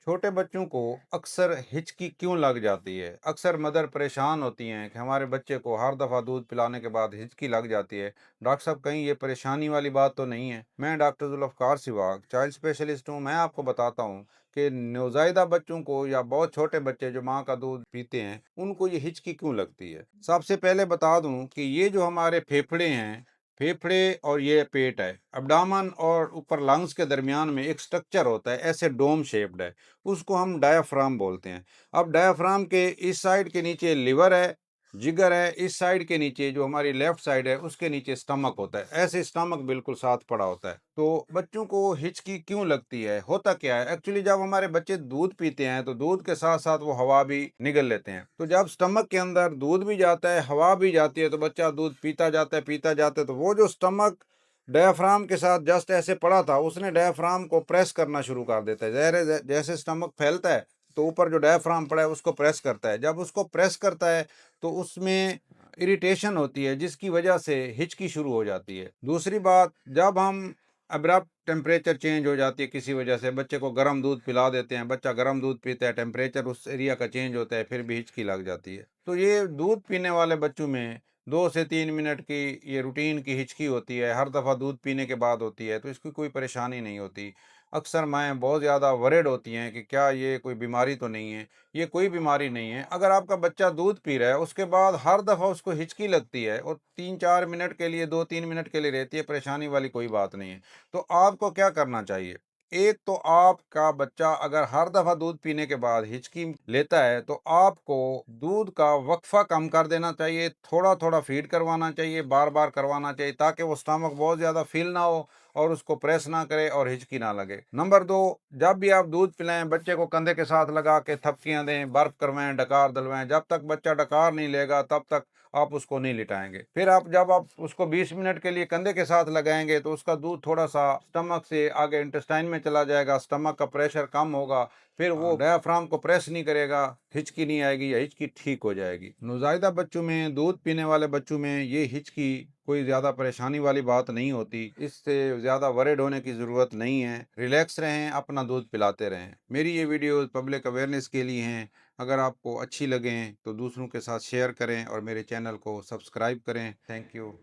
छोटे बच्चों को अक्सर हिचकी क्यों लग जाती है? अक्सर मदर परेशान होती हैं कि हमारे बच्चे को हर दफ़ा दूध पिलाने के बाद हिचकी लग जाती है। डॉक्टर साहब, कहीं ये परेशानी वाली बात तो नहीं है? मैं डॉक्टर ज़ुल्फ़िकार सिवाग, चाइल्ड स्पेशलिस्ट हूँ। मैं आपको बताता हूँ कि नवज़ायदा बच्चों को या बहुत छोटे बच्चे जो माँ का दूध पीते हैं, उनको ये हिचकी क्यों लगती है? सबसे पहले बता दूँ कि ये जो हमारे फेफड़े हैं, फेफड़े और ये पेट है, एब्डोमेन और ऊपर लंग्स के दरमियान में एक स्ट्रक्चर होता है, ऐसे डोम शेप्ड है। उसको हम डायाफ्राम बोलते हैं। अब डायाफ्राम के इस साइड के नीचे लिवर है, जिगर है, इस साइड के नीचे जो हमारी लेफ्ट साइड है उसके नीचे स्टमक होता है। ऐसे स्टमक बिल्कुल साथ पड़ा होता है। तो बच्चों को हिचकी क्यों लगती है? होता क्या है? एक्चुअली जब हमारे बच्चे दूध पीते हैं तो दूध के साथ साथ वो हवा भी निगल लेते हैं। तो जब स्टमक के अंदर दूध भी जाता है, हवा भी जाती है, तो बच्चा दूध पीता जाता है, तो वो जो स्टमक डायाफ्राम के साथ जस्ट ऐसे पड़ा था, उसने डायाफ्राम को प्रेस करना शुरू कर देता है। जैसे स्टमक फैलता है तो ऊपर जो डायाफ्राम पड़ा है उसको प्रेस करता है। जब उसको प्रेस करता है तो उसमें इरिटेशन होती है, जिसकी वजह से हिचकी शुरू हो जाती है। दूसरी बात, जब हम अब्रप्ट टेम्परेचर चेंज हो जाती है किसी वजह से, बच्चे को गर्म दूध पिला देते हैं, बच्चा गर्म दूध पीता है, टेम्परेचर उस एरिया का चेंज होता है, फिर भी हिचकी लग जाती है। तो ये दूध पीने वाले बच्चों में 2 से 3 मिनट की ये रूटीन की हिचकी होती है, हर दफ़ा दूध पीने के बाद होती है, तो इसकी कोई परेशानी नहीं होती। अक्सर माएँ बहुत ज़्यादा वरिड होती हैं कि क्या ये कोई बीमारी तो नहीं है? ये कोई बीमारी नहीं है। अगर आपका बच्चा दूध पी रहा है, उसके बाद हर दफ़ा उसको हिचकी लगती है और 3-4 मिनट के लिए, 2-3 मिनट के लिए रहती है, परेशानी वाली कोई बात नहीं है। तो आपको क्या करना चाहिए? एक तो आपका बच्चा अगर हर दफ़ा दूध पीने के बाद हिचकी लेता है, तो आपको दूध का वक़्फ़ा कम कर देना चाहिए, थोड़ा-थोड़ा फ़ीड करवाना चाहिए, बार-बार करवाना चाहिए, ताकि वो स्टमक बहुत ज़्यादा फ़िल ना हो और उसको प्रेस ना करे और हिचकी ना लगे। नंबर 2, जब भी आप दूध पिलाएँ, बच्चे को कंधे के साथ लगा के थपकियाँ दें, बर्फ करवाएँ, डकार दिलवाएँ। जब तक बच्चा डकार नहीं लेगा, तब तक आप उसको नहीं लिटाएँगे। फिर जब आप उसको 20 मिनट के लिए कंधे के साथ लगाएँगे, तो उसका दूध थोड़ा-सा स्टमक से आगे इंटेस्टाइन में चला जाएगा, स्टमक का प्रेशर कम होगा, फिर वो डायाफ्राम को प्रेस नहीं करेगा, हिचकी नहीं आएगी या हिचकी ठीक हो जाएगी। नवज़ायदा बच्चों में, दूध पीने वाले बच्चों में ये हिचकी कोई ज़्यादा परेशानी वाली बात नहीं होती। इससे ज़्यादा वरिड होने की ज़रूरत नहीं है। रिलैक्स रहें, अपना दूध पिलाते रहें। मेरी ये वीडियोज़ पब्लिक अवेयरनेस के लिए हैं। अगर आपको अच्छी लगें तो दूसरों के साथ शेयर करें और मेरे चैनल को सब्सक्राइब करें। Thank you.